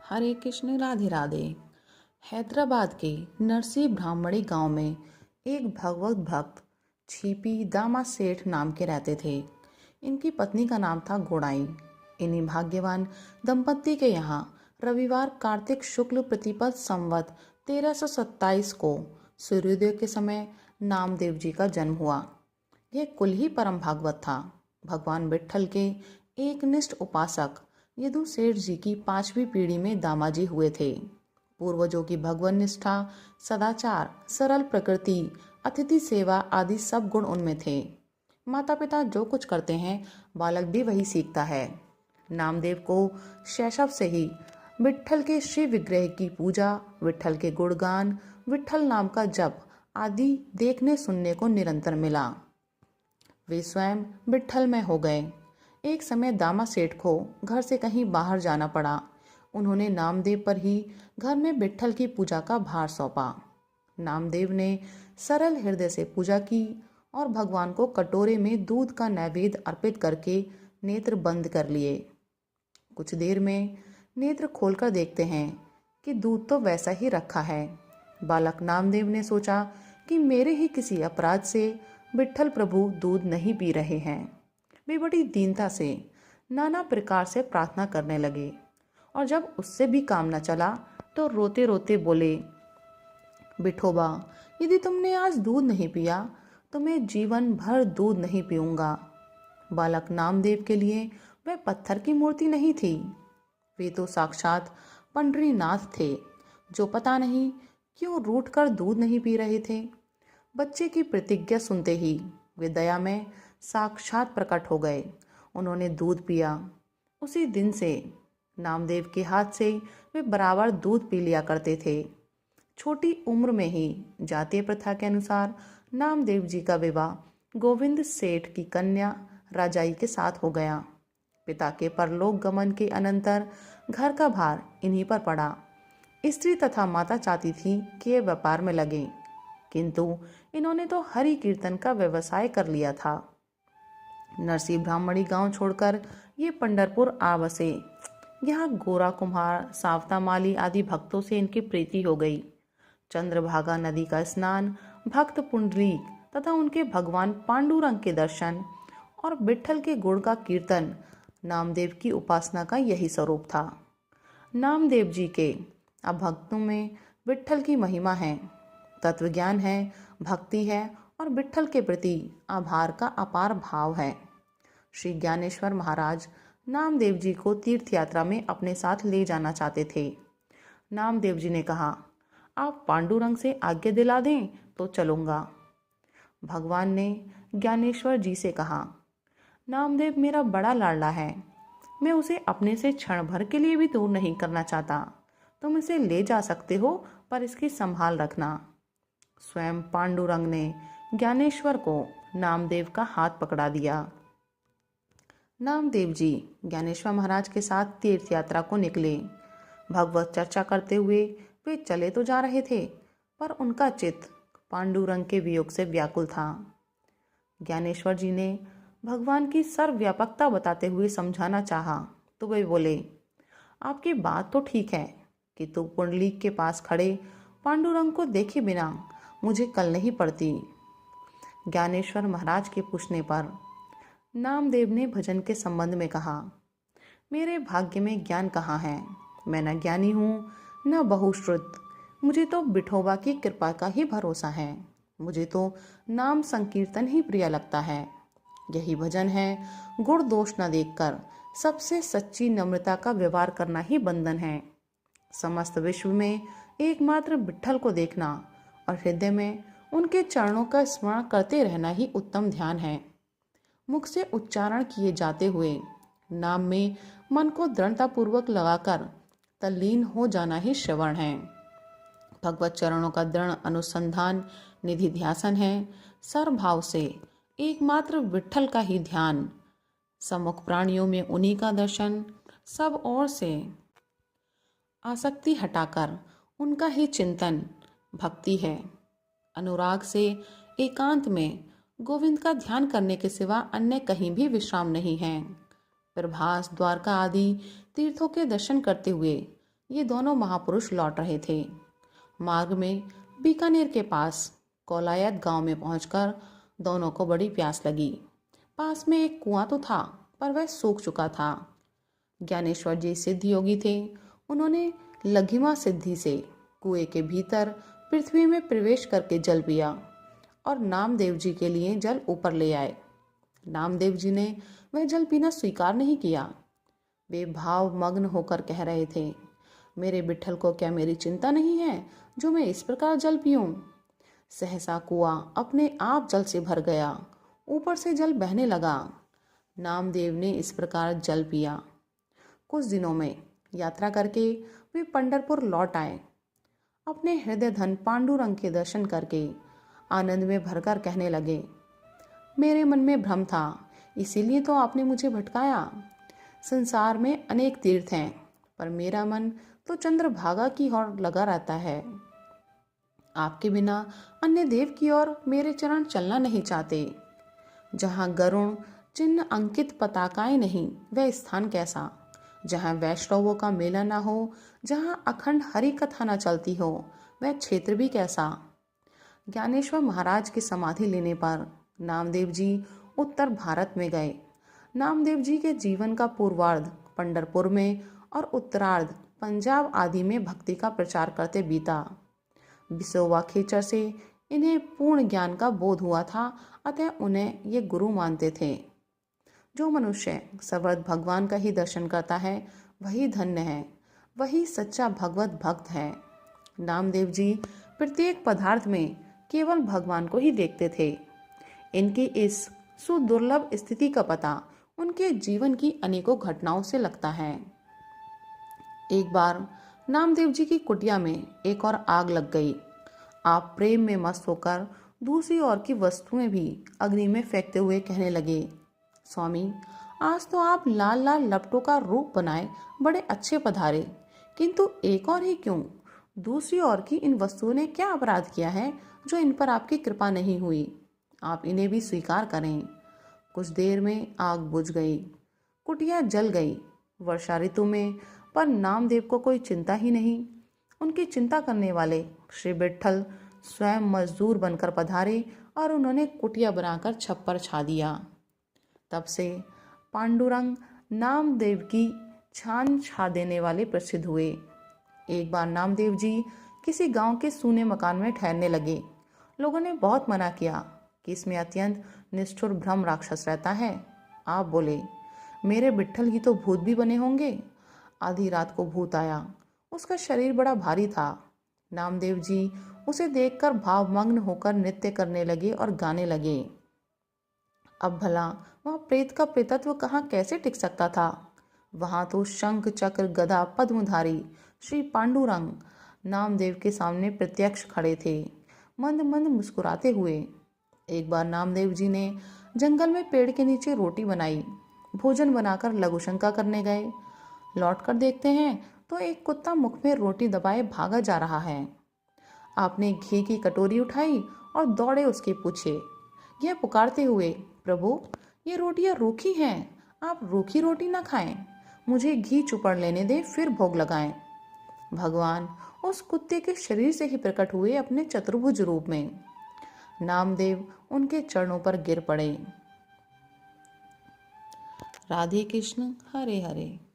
हरे कृष्ण राधे राधे। हैदराबाद के नरसी ब्राह्मणी गांव में एक भगवत भक्त छिपी दामा सेठ नाम के रहते थे। इनकी पत्नी का नाम था गोड़ाई। इन्हीं भाग्यवान दंपत्ति के यहाँ रविवार कार्तिक शुक्ल प्रतिपद संवत 1327 को सूर्योदय के समय नामदेव जी का जन्म हुआ। यह कुल ही परम भागवत था। भगवान विट्ठल के एकनिष्ठ उपासक यदु सेठ जी की 5वीं पीढ़ी में दामाजी हुए थे। पूर्वजों की भगवान निष्ठा, सदाचार, सरल प्रकृति, अतिथि सेवा आदि सब गुण उनमें थे। माता पिता जो कुछ करते हैं बालक भी वही सीखता है। नामदेव को शैशव से ही विट्ठल के श्री विग्रह की पूजा, विट्ठल के गुणगान, विट्ठल नाम का जप आदि देखने सुनने को निरंतर मिला। वे स्वयं विट्ठल में हो गए। एक समय दामा सेठ को घर से कहीं बाहर जाना पड़ा। उन्होंने नामदेव पर ही घर में विट्ठल की पूजा का भार सौंपा। नामदेव ने सरल हृदय से पूजा की और भगवान को कटोरे में दूध का नैवेद्य अर्पित करके नेत्र बंद कर लिए। कुछ देर में नेत्र खोलकर देखते हैं कि दूध तो वैसा ही रखा है। बालक नामदेव ने सोचा कि मेरे ही किसी अपराध से विट्ठल प्रभु दूध नहीं पी रहे हैं। वे बड़ी दीनता से नाना प्रकार से प्रार्थना करने लगे और जब उससे भी काम न चला तो रोते रोते बोले, विठोबा, यदि तुमने आज दूध नहीं पिया तो मैं जीवन भर दूध नहीं पीऊंगा। बालक नामदेव के लिए वह पत्थर की मूर्ति नहीं थी। वे तो साक्षात पंडरीनाथ थे, जो पता नहीं क्यों रूठ कर दूध नहीं पी रहे थे। बच्चे की प्रतिज्ञा सुनते ही वे दया में साक्षात प्रकट हो गए। उन्होंने दूध पिया। उसी दिन से नामदेव के हाथ से वे बराबर दूध पी लिया करते थे। छोटी उम्र में ही जातीय प्रथा के अनुसार नामदेव जी का विवाह गोविंद सेठ की कन्या राजाई के साथ हो गया। पिता के परलोक गमन के अनंतर घर का भार इन्हीं पर पड़ा। स्त्री तथा माता चाहती थी कि ये व्यापार में लगे, किंतु इन्होंने तो हरि कीर्तन का व्यवसाय कर लिया था। नरसी ब्राह्मणी गांव छोड़कर ये पंढरपुर आ बसे। यहाँ गोरा कुम्हार, सावता माली आदि भक्तों से इनकी प्रीति हो गई। चंद्रभागा नदी का स्नान, भक्त पुंडलीक तथा उनके भगवान पांडुरंग के दर्शन और विट्ठल के गुण का कीर्तन नामदेव की उपासना का यही स्वरूप था। नामदेव जी के अब भक्तों में विट्ठल की महिमा है, तत्वज्ञान है, भक्ति है और विट्ठल के प्रति आभार का अपार भाव है। श्री ज्ञानेश्वर महाराज नामदेव जी को तीर्थ यात्रा में अपने साथ ले जाना चाहते थे। नामदेव जी ने कहा, आप पांडुरंग से आज्ञा दिला दें तो चलूंगा। भगवान ने ज्ञानेश्वर जी से कहा, नामदेव मेरा बड़ा लाडला है, मैं उसे अपने से क्षण भर के लिए भी दूर नहीं करना चाहता। तुम इसे ले जा सकते हो, पर इसकी संभाल रखना। स्वयं पांडुरंग ने ज्ञानेश्वर को नामदेव का हाथ पकड़ा दिया। नामदेव जी ज्ञानेश्वर महाराज के साथ तीर्थ यात्रा को निकले। भगवत चर्चा करते हुए वे चले तो जा रहे थे, पर उनका चित्त पांडुरंग के वियोग से व्याकुल था। ज्ञानेश्वर जी ने भगवान की सर्वव्यापकता बताते हुए समझाना चाहा तो वे बोले, आपकी बात तो ठीक है, किंतु पुंडलीक के पास खड़े पांडुरंग को देखे बिना मुझे कल नहीं पड़ती। ज्ञानेश्वर महाराज के पूछने पर नामदेव ने भजन के संबंध में कहा, मेरे भाग्य में ज्ञान कहाँ है? मैं न ज्ञानी हूँ न बहुश्रुत। मुझे तो विठोबा की कृपा का ही भरोसा है। मुझे तो नाम संकीर्तन ही प्रिय लगता है। यही भजन है। गुण दोष न देखकर सबसे सच्ची नम्रता का व्यवहार करना ही बंधन है। समस्त विश्व में एकमात्र विट्ठल को देखना और हृदय में उनके चरणों का स्मरण करते रहना ही उत्तम ध्यान है। मुख से उच्चारण किए जाते हुए नाम में मन को दृढ़तापूर्वक लगाकर तल्लीन हो जाना ही श्रवण है। भगवत चरणों का दृढ़ अनुसंधान निधि ध्यासन है। सर्वभाव से एकमात्र विट्ठल का ही ध्यान, सम्मुख प्राणियों में उन्हीं का दर्शन, सब ओर से आसक्ति हटाकर उनका ही चिंतन भक्ति है। अनुराग से एकांत में गोविंद का ध्यान करने के सिवा अन्य कहीं भी विश्राम नहीं है। प्रभास, द्वारका आदि तीर्थों के दर्शन करते हुए ये दोनों महापुरुष लौट रहे थे। मार्ग में बीकानेर के पास कोलायत गांव में पहुंचकर दोनों को बड़ी प्यास लगी। पास में एक कुआं तो था, पर वह सूख चुका था। ज्ञानेश्वर जी सिद्ध योगी थे। उन्होंने लघिमा सिद्धि से कुएं के भीतर पृथ्वी में प्रवेश करके जल पिया और नामदेव जी के लिए जल ऊपर ले आए। नामदेव जी ने वह जल पीना स्वीकार नहीं किया। वे भाव मग्न होकर कह रहे थे, मेरे विट्ठल को क्या मेरी चिंता नहीं है जो मैं इस प्रकार जल पीऊं। सहसा कुआं अपने आप जल से भर गया, ऊपर से जल बहने लगा। नामदेव ने इस प्रकार जल पिया। कुछ दिनों में यात्रा करके वे पंढरपुर लौट आए। अपने हृदय धन पांडुरंग के दर्शन करके आनंद में भरकर कहने लगे, मेरे मन में भ्रम था, इसीलिए तो आपने मुझे भटकाया। संसार में अनेक तीर्थ हैं, पर मेरा मन तो चंद्रभागा की ओर लगा रहता है। आपके बिना अन्य देव की ओर मेरे चरण चलना नहीं चाहते। जहाँ गरुण चिन्ह अंकित पताकाएं नहीं, वह स्थान कैसा। जहाँ वैष्णवों का मेला ना हो, जहाँ अखंड हरि कथा न चलती हो, वह क्षेत्र भी कैसा। ज्ञानेश्वर महाराज की समाधि लेने पर नामदेव जी उत्तर भारत में गए। नामदेव जी के जीवन का पूर्वार्ध पंढरपुर में और उत्तरार्ध पंजाब आदि में भक्ति का प्रचार करते बीता। बिसोवा खेचर से इन्हें पूर्ण ज्ञान का बोध हुआ था, अतः उन्हें ये गुरु मानते थे। जो मनुष्य सर्वत्र भगवान का ही दर्शन करता है, वही धन्य है, वही सच्चा भगवत भक्त है। नामदेव जी प्रत्येक पदार्थ में केवल भगवान को ही देखते थे। इनकी इस सुदुर्लभ स्थिति का पता उनके जीवन की अनेकों घटनाओं से लगता है। एक बार नामदेव जी की कुटिया में एक और आग लग गई। आप प्रेम में मस्त होकर दूसरी ओर की वस्तुएं भी अग्नि में फेंकते हुए कहने लगे, स्वामी, आज तो आप लाल लाल लपटों का रूप बनाए बड़े अच्छे पधारे, किंतु एक और ही क्यों? दूसरी ओर की इन वस्तुओं ने क्या अपराध किया है जो इन पर आपकी कृपा नहीं हुई? आप इन्हें भी स्वीकार करें। कुछ देर में आग बुझ गई, कुटिया जल गई। वर्षा ऋतु में पर नामदेव को कोई चिंता ही नहीं। उनकी चिंता करने वाले श्री विट्ठल स्वयं मजदूर बनकर पधारे और उन्होंने कुटिया बनाकर छप्पर छा दिया। तब से पांडुरंग नामदेव की छान छा देने वाले प्रसिद्ध हुए। एक बार नामदेव जी किसी गांव के सूने मकान में ठहरने लगे। लोगों ने बहुत मना किया कि इसमें अत्यंत निष्ठुर ब्रह्म राक्षस रहता है। आप बोले, मेरे विट्ठल ही तो भूत भी बने होंगे। आधी रात को भूत आया। उसका शरीर बड़ा भारी था। नामदेव जी उसे देखकर भावमग्न होकर नृत्य करने लगे और गाने लगे। अब भला वह प्रेत का प्रेतत्व कहाँ कैसे टिक सकता था। वहां तो शंख चक्र गदा पद्मधारी श्री पांडुरंग नामदेव के सामने प्रत्यक्ष खड़े थे, मंद मंद मुस्कुराते हुए। एक बार नामदेव जी ने जंगल में पेड़ के नीचे रोटी बनाई। भोजन बनाकर लघुशंका करने गए। लौटकर देखते हैं तो एक कुत्ता मुख में रोटी दबाए भागा जा रहा है। आपने घी की कटोरी उठाई और दौड़े उसके पूछे, यह पुकारते हुए, प्रभु, ये रोटियां रूखी हैं, आप रूखी रोटी ना खाएं, मुझे घी चुपड़ लेने दे, फिर भोग लगाएं। भगवान उस कुत्ते के शरीर से ही प्रकट हुए अपने चतुर्भुज रूप में। नामदेव उनके चरणों पर गिर पड़े। राधे कृष्ण, हरे हरे।